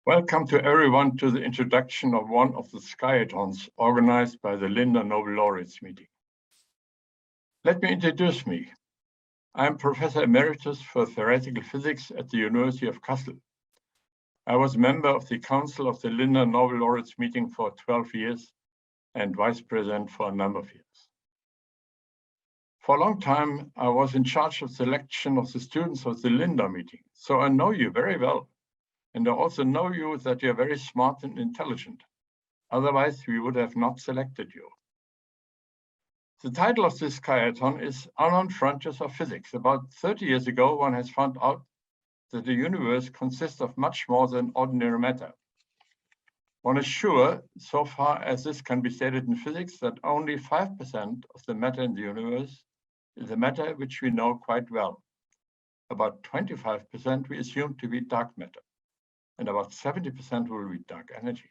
Welcome to everyone to the introduction of one of the Sciathons organized by the Lindau Nobel Laureate Meeting. Let me introduce me. I am Professor Emeritus for Theoretical Physics at the University of Kassel. I was a member of the Council of the Lindau Nobel Laureate Meeting for 12 years and Vice President for a number of years. For a long time, I was in charge of selection of the students of the Lindau meeting, so I know you very well. And I also know you that you're very smart and intelligent. Otherwise, we would have not selected you. The title of this Sciathon is Unknown Frontiers of Physics. About 30 years ago, one has found out that the universe consists of much more than ordinary matter. One is sure, so far as this can be stated in physics, that only 5% of the matter in the universe is a matter which we know quite well. About 25% we assume to be dark matter. And about 70% will be dark energy.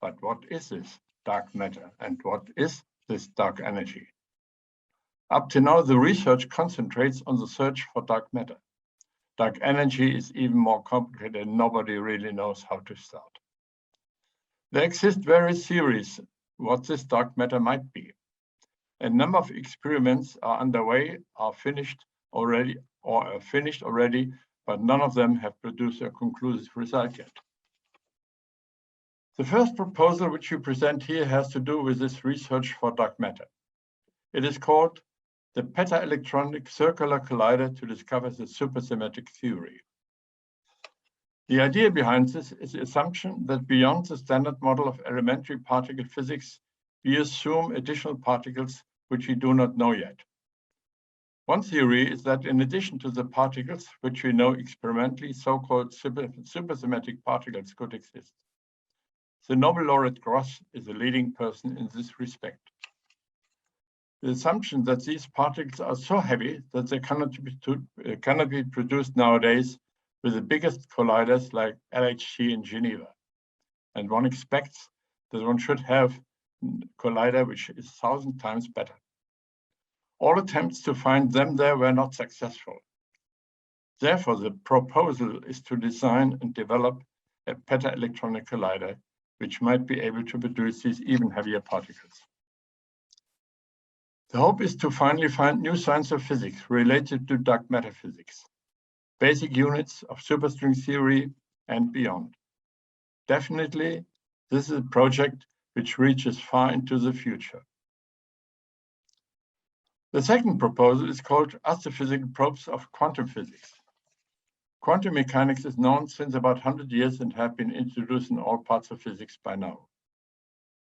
But what is this dark matter and what is this dark energy? Up to now, the research concentrates on the search for dark matter. Dark energy is even more complicated and nobody really knows how to start. There exist various theories what this dark matter might be. A number of experiments are underway, are finished already, but none of them have produced a conclusive result yet. The first proposal which you present here has to do with this research for dark matter. It is called the Peta-Electronic Circular Collider to discover the supersymmetric theory. The idea behind this is the assumption that beyond the standard model of elementary particle physics, we assume additional particles which we do not know yet. One theory is that in addition to the particles which we know experimentally, so-called supersymmetric particles could exist. The Nobel laureate Gross is a leading person in this respect. The assumption that these particles are so heavy that they cannot be produced nowadays with the biggest colliders like LHC in Geneva. And one expects that one should have a collider which is 1,000 times better. All attempts to find them there were not successful. Therefore, the proposal is to design and develop a peta-electronic collider, which might be able to produce these even heavier particles. The hope is to finally find new science of physics related to dark matter physics, basic units of superstring theory and beyond. Definitely, this is a project which reaches far into the future. The second proposal is called Astrophysical Probes of Quantum Physics. Quantum mechanics is known since about 100 years and have been introduced in all parts of physics by now.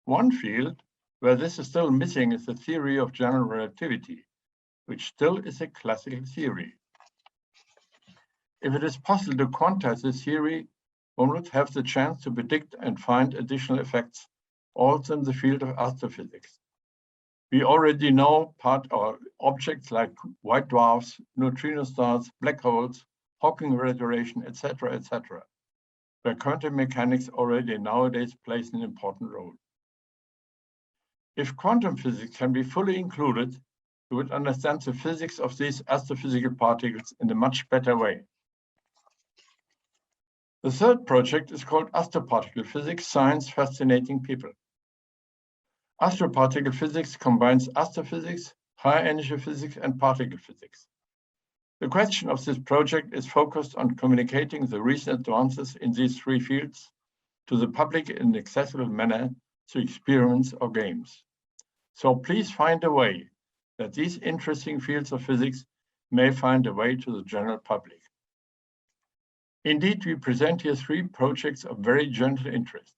One field where this is still missing is the theory of general relativity, which still is a classical theory. If it is possible to quantize this theory, one would have the chance to predict and find additional effects also in the field of astrophysics. We already know objects like white dwarfs, neutrino stars, black holes, Hawking radiation, etc., where quantum mechanics already nowadays plays an important role. If quantum physics can be fully included, we would understand the physics of these astrophysical particles in a much better way. The third project is called Astroparticle Physics, Science Fascinating People. Astroparticle physics combines astrophysics, high-energy physics, and particle physics. The question of this project is focused on communicating the recent advances in these three fields to the public in an accessible manner through experiments or games. So please find a way that these interesting fields of physics may find a way to the general public. Indeed, we present here three projects of very general interest.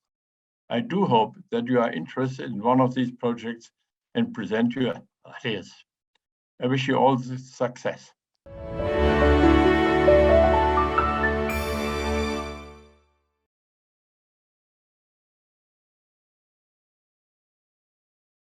I do hope that you are interested in one of these projects and present your ideas. I wish you all the success.